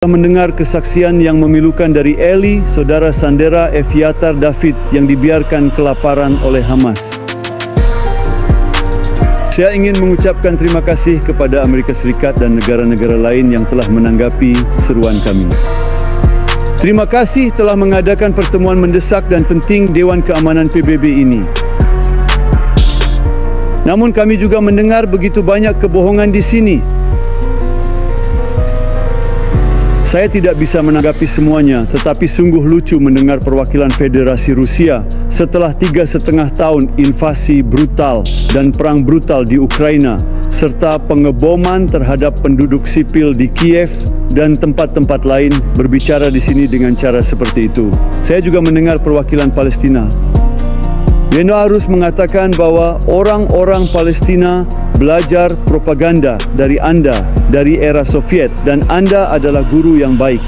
Mendengar kesaksian yang memilukan dari Eli, saudara Sandera Eviatar David yang dibiarkan kelaparan oleh Hamas. Saya ingin mengucapkan terima kasih kepada Amerika Serikat dan negara-negara lain yang telah menanggapi seruan kami. Terima kasih telah mengadakan pertemuan mendesak dan penting Dewan Keamanan PBB ini. Namun kami juga mendengar begitu banyak kebohongan di sini. Saya tidak bisa menanggapi semuanya, tetapi sungguh lucu mendengar perwakilan Federasi Rusia setelah 3,5 tahun invasi brutal dan perang brutal di Ukraina, serta pengeboman terhadap penduduk sipil di Kiev dan tempat-tempat lain berbicara di sini dengan cara seperti itu. Saya juga mendengar perwakilan Palestina. Yeno harus mengatakan bahwa orang-orang Palestina belajar propaganda dari Anda, dari era Soviet, dan Anda adalah guru yang baik.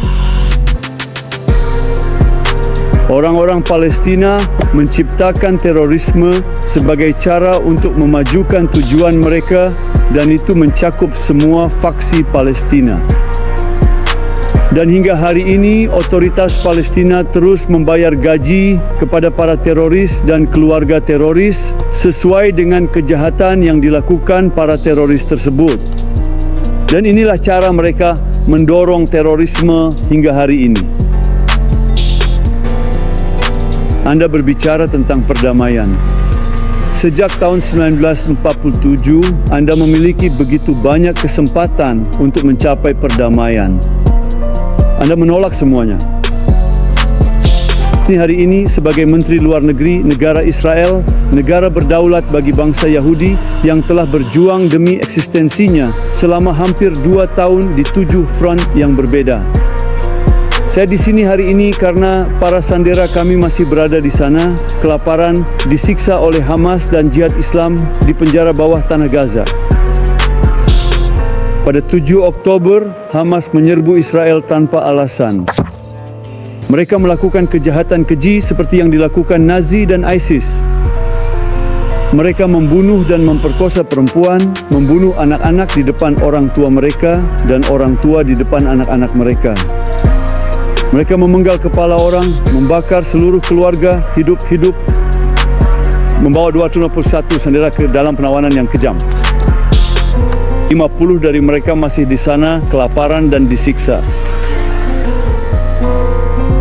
Orang-orang Palestina menciptakan terorisme sebagai cara untuk memajukan tujuan mereka, dan itu mencakup semua faksi Palestina. Dan hingga hari ini, otoritas Palestina terus membayar gaji kepada para teroris dan keluarga teroris sesuai dengan kejahatan yang dilakukan para teroris tersebut. Dan inilah cara mereka mendorong terorisme hingga hari ini. Anda berbicara tentang perdamaian. Sejak tahun 1947, Anda memiliki begitu banyak kesempatan untuk mencapai perdamaian. Anda menolak semuanya. Hari ini sebagai Menteri Luar Negeri negara Israel, negara berdaulat bagi bangsa Yahudi yang telah berjuang demi eksistensinya selama hampir 2 tahun di 7 front yang berbeda. Saya di sini hari ini karena para sandera kami masih berada di sana, kelaparan, disiksa oleh Hamas dan Jihad Islam di penjara bawah tanah Gaza. Pada 7 Oktober, Hamas menyerbu Israel tanpa alasan. Mereka melakukan kejahatan keji seperti yang dilakukan Nazi dan ISIS. Mereka membunuh dan memperkosa perempuan, membunuh anak-anak di depan orang tua mereka, dan orang tua di depan anak-anak mereka. Mereka memenggal kepala orang, membakar seluruh keluarga hidup-hidup, membawa 251 sandera ke dalam penawanan yang kejam. 50 dari mereka masih di sana, kelaparan dan disiksa.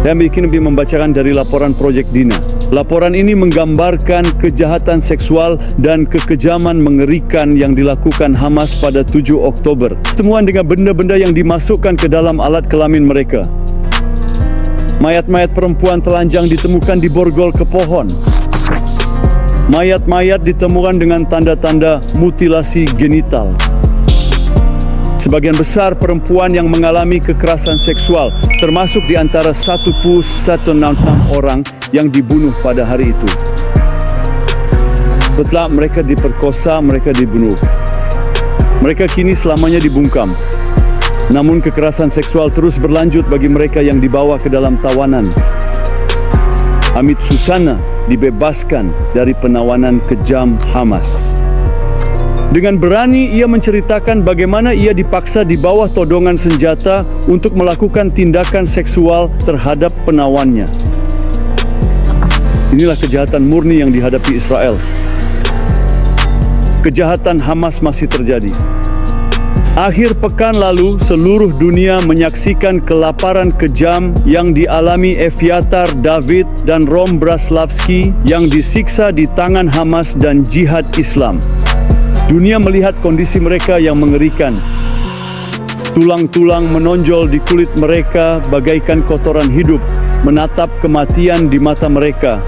Saya ingin membacakan dari laporan Project Dina. Laporan ini menggambarkan kejahatan seksual dan kekejaman mengerikan yang dilakukan Hamas pada 7 Oktober. Temuan dengan benda-benda yang dimasukkan ke dalam alat kelamin mereka. Mayat-mayat perempuan telanjang ditemukan diborgol ke pohon. Mayat-mayat ditemukan dengan tanda-tanda mutilasi genital. Sebagian besar perempuan yang mengalami kekerasan seksual, termasuk di antara 166 orang yang dibunuh pada hari itu. Setelah mereka diperkosa, mereka dibunuh. Mereka kini selamanya dibungkam. Namun kekerasan seksual terus berlanjut bagi mereka yang dibawa ke dalam tawanan. Amit Susana dibebaskan dari penawanan kejam Hamas. Dengan berani ia menceritakan bagaimana ia dipaksa di bawah todongan senjata untuk melakukan tindakan seksual terhadap penawannya. Inilah kejahatan murni yang dihadapi Israel. Kejahatan Hamas masih terjadi. Akhir pekan lalu, seluruh dunia menyaksikan kelaparan kejam yang dialami Eviatar David dan Rom Braslavski yang disiksa di tangan Hamas dan Jihad Islam. Dunia melihat kondisi mereka yang mengerikan. Tulang-tulang menonjol di kulit mereka bagaikan kotoran hidup, menatap kematian di mata mereka.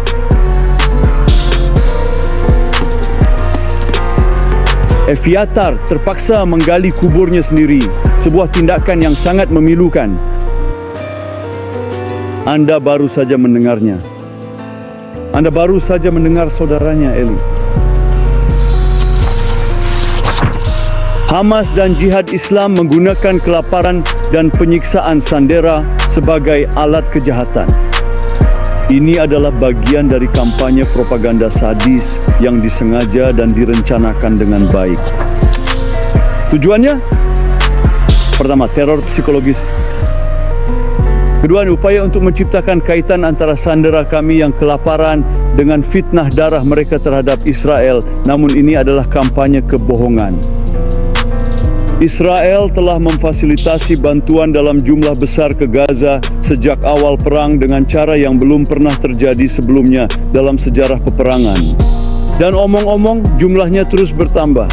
Eviatar terpaksa menggali kuburnya sendiri, sebuah tindakan yang sangat memilukan. Anda baru saja mendengarnya. Anda baru saja mendengar saudaranya Eli. Hamas dan Jihad Islam menggunakan kelaparan dan penyiksaan sandera sebagai alat kejahatan. Ini adalah bagian dari kampanye propaganda sadis yang disengaja dan direncanakan dengan baik. Tujuannya? Pertama, teror psikologis. Kedua, upaya untuk menciptakan kaitan antara sandera kami yang kelaparan dengan fitnah darah mereka terhadap Israel, namun ini adalah kampanye kebohongan. Israel telah memfasilitasi bantuan dalam jumlah besar ke Gaza sejak awal perang dengan cara yang belum pernah terjadi sebelumnya dalam sejarah peperangan. Dan omong-omong, jumlahnya terus bertambah.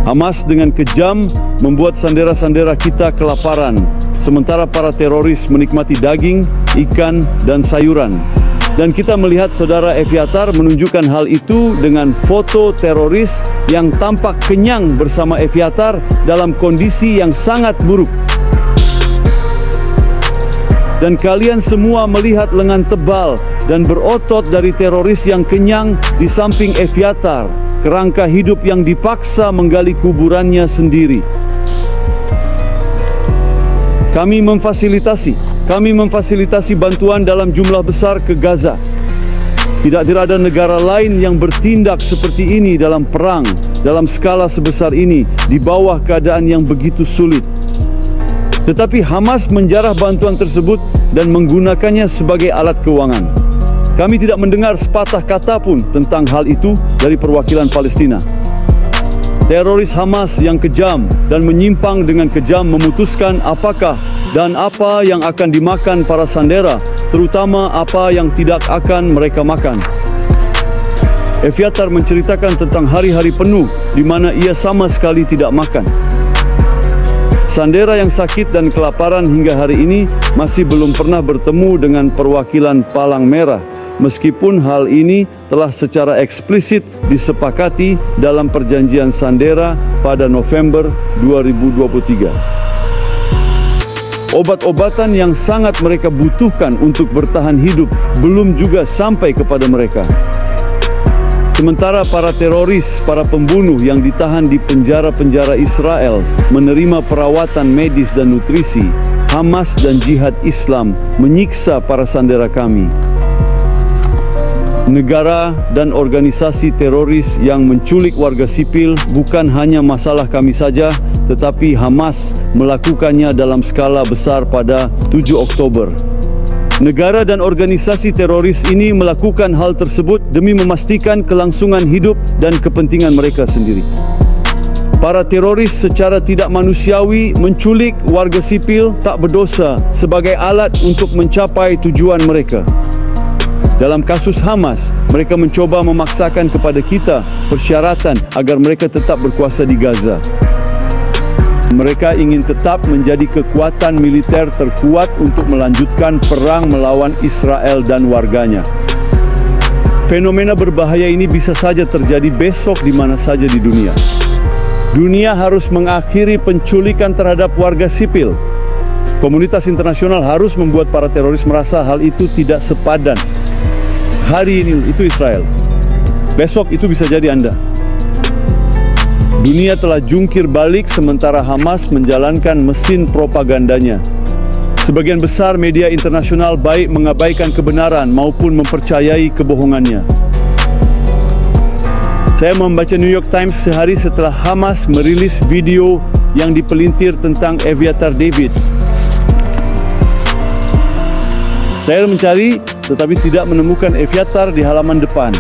Hamas dengan kejam membuat sandera-sandera kita kelaparan, sementara para teroris menikmati daging, ikan, dan sayuran. Dan kita melihat saudara Eviatar menunjukkan hal itu dengan foto teroris yang tampak kenyang bersama Eviatar dalam kondisi yang sangat buruk. Dan kalian semua melihat lengan tebal dan berotot dari teroris yang kenyang di samping Eviatar, kerangka hidup yang dipaksa menggali kuburannya sendiri. Kami memfasilitasi bantuan dalam jumlah besar ke Gaza. Tidak ada negara lain yang bertindak seperti ini dalam perang, dalam skala sebesar ini, di bawah keadaan yang begitu sulit. Tetapi Hamas menjarah bantuan tersebut dan menggunakannya sebagai alat keuangan. Kami tidak mendengar sepatah kata pun tentang hal itu dari perwakilan Palestina. Teroris Hamas yang kejam dan menyimpang dengan kejam memutuskan apakah dan apa yang akan dimakan para sandera, terutama apa yang tidak akan mereka makan. Eviatar menceritakan tentang hari-hari penuh di mana ia sama sekali tidak makan. Sandera yang sakit dan kelaparan hingga hari ini masih belum pernah bertemu dengan perwakilan Palang Merah, meskipun hal ini telah secara eksplisit disepakati dalam perjanjian Sandera pada November 2023. Obat-obatan yang sangat mereka butuhkan untuk bertahan hidup belum juga sampai kepada mereka. Sementara para teroris, para pembunuh yang ditahan di penjara-penjara Israel menerima perawatan medis dan nutrisi, Hamas dan Jihad Islam menyiksa para sandera kami. Negara dan organisasi teroris yang menculik warga sipil bukan hanya masalah kami saja, tetapi Hamas melakukannya dalam skala besar pada 7 Oktober. Negara dan organisasi teroris ini melakukan hal tersebut demi memastikan kelangsungan hidup dan kepentingan mereka sendiri. Para teroris secara tidak manusiawi menculik warga sipil tak berdosa sebagai alat untuk mencapai tujuan mereka. Dalam kasus Hamas, mereka mencoba memaksakan kepada kita persyaratan agar mereka tetap berkuasa di Gaza. Mereka ingin tetap menjadi kekuatan militer terkuat untuk melanjutkan perang melawan Israel dan warganya. Fenomena berbahaya ini bisa saja terjadi besok di mana saja di dunia. Dunia harus mengakhiri penculikan terhadap warga sipil. Komunitas internasional harus membuat para teroris merasa hal itu tidak sepadan. Hari ini itu Israel, besok itu bisa jadi Anda. Dunia telah jungkir balik sementara Hamas menjalankan mesin propagandanya. Sebagian besar media internasional baik mengabaikan kebenaran maupun mempercayai kebohongannya. Saya membaca New York Times sehari setelah Hamas merilis video yang dipelintir tentang Eviatar David. Saya mencari tetapi tidak menemukan Eviatar di halaman depan.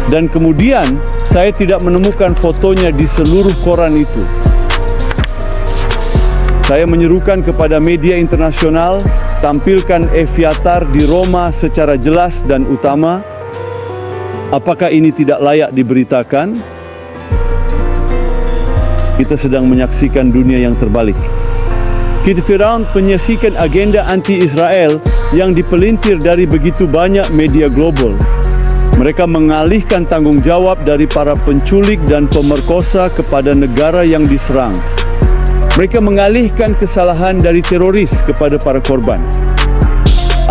Dan kemudian saya tidak menemukan fotonya di seluruh koran itu. Saya menyerukan kepada media internasional, tampilkan Eviatar di Roma secara jelas dan utama. Apakah ini tidak layak diberitakan? Kita sedang menyaksikan dunia yang terbalik. Kita Firaun menyaksikan agenda anti-Israel yang dipelintir dari begitu banyak media global. Mereka mengalihkan tanggung jawab dari para penculik dan pemerkosa kepada negara yang diserang. Mereka mengalihkan kesalahan dari teroris kepada para korban.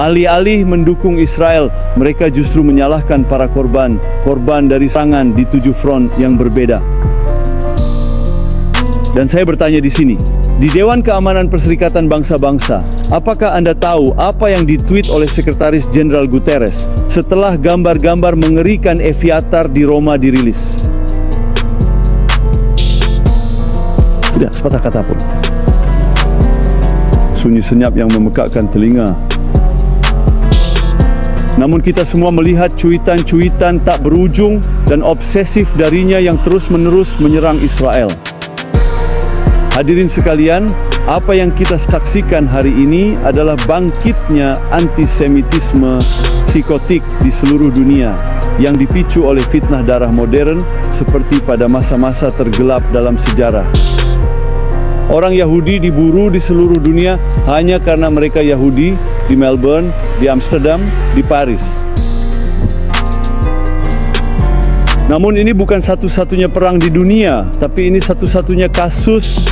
Alih-alih mendukung Israel, mereka justru menyalahkan para korban dari serangan di 7 front yang berbeda. Dan saya bertanya di sini, di Dewan Keamanan Perserikatan Bangsa-Bangsa, apakah Anda tahu apa yang ditweet oleh Sekretaris Jenderal Guterres setelah gambar-gambar mengerikan Eviatar di Roma dirilis? Tidak sepatah kata pun. sunyi senyap yang memekakkan telinga. Namun kita semua melihat cuitan-cuitan tak berujung dan obsesif darinya yang terus-menerus menyerang Israel. Hadirin sekalian, apa yang kita saksikan hari ini adalah bangkitnya antisemitisme psikotik di seluruh dunia yang dipicu oleh fitnah darah modern seperti pada masa-masa tergelap dalam sejarah. Orang Yahudi diburu di seluruh dunia hanya karena mereka Yahudi di Melbourne, di Amsterdam, di Paris. Namun ini bukan satu-satunya perang di dunia, tapi ini satu-satunya kasus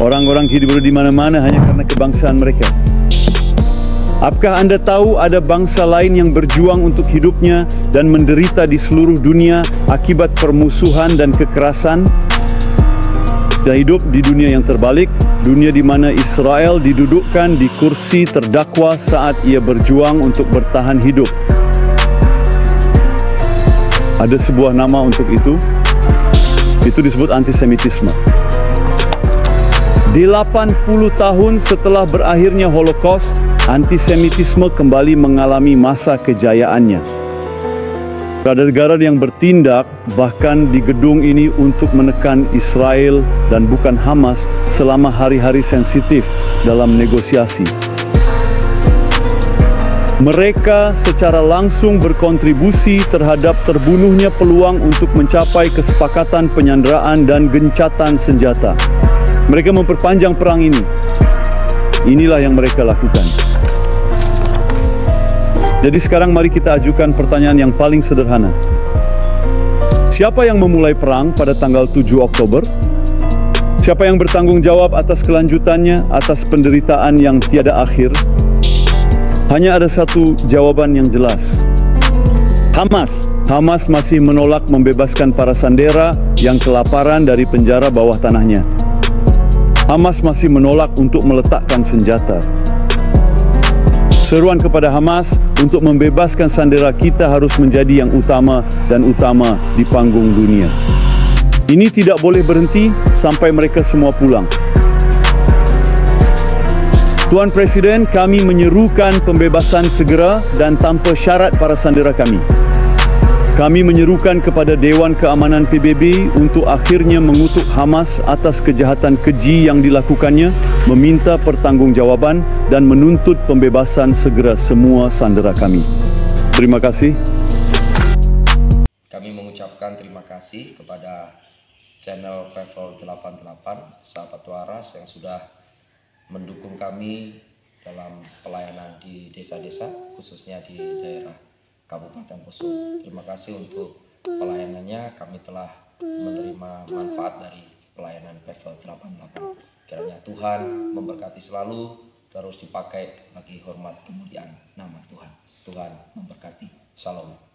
orang-orang hidup di mana-mana hanya karena kebangsaan mereka. Apakah Anda tahu ada bangsa lain yang berjuang untuk hidupnya dan menderita di seluruh dunia akibat permusuhan dan kekerasan? Kita hidup di dunia yang terbalik, dunia di mana Israel didudukkan di kursi terdakwa saat ia berjuang untuk bertahan hidup. Ada sebuah nama untuk itu disebut antisemitisme. 80 tahun setelah berakhirnya Holocaust, antisemitisme kembali mengalami masa kejayaannya. Ada negara yang bertindak bahkan di gedung ini untuk menekan Israel dan bukan Hamas selama hari-hari sensitif dalam negosiasi. Mereka secara langsung berkontribusi terhadap terbunuhnya peluang untuk mencapai kesepakatan penyanderaan dan gencatan senjata. Mereka memperpanjang perang ini. Inilah yang mereka lakukan. Jadi sekarang mari kita ajukan pertanyaan yang paling sederhana. Siapa yang memulai perang pada tanggal 7 Oktober? Siapa yang bertanggung jawab atas kelanjutannya, atas penderitaan yang tiada akhir? Hanya ada satu jawaban yang jelas. Hamas. Hamas masih menolak membebaskan para sandera yang kelaparan dari penjara bawah tanahnya. Hamas masih menolak untuk meletakkan senjata. Seruan kepada Hamas untuk membebaskan sandera kita harus menjadi yang utama dan utama di panggung dunia. Ini tidak boleh berhenti sampai mereka semua pulang. Tuan Presiden, kami menyerukan pembebasan segera dan tanpa syarat para sandera kami. Kami menyerukan kepada Dewan Keamanan PBB untuk akhirnya mengutuk Hamas atas kejahatan keji yang dilakukannya, meminta pertanggungjawaban dan menuntut pembebasan segera semua sandera kami. Terima kasih. Kami mengucapkan terima kasih kepada channel Pevel 88 Sahabat Waras yang sudah mendukung kami dalam pelayanan di desa-desa, khususnya di daerah Kabupaten Poso. Terima kasih untuk pelayanannya. Kami telah menerima manfaat dari pelayanan Pevel 88. Kiranya Tuhan memberkati selalu, terus dipakai bagi hormat kemuliaan nama Tuhan. Tuhan memberkati. Shalom.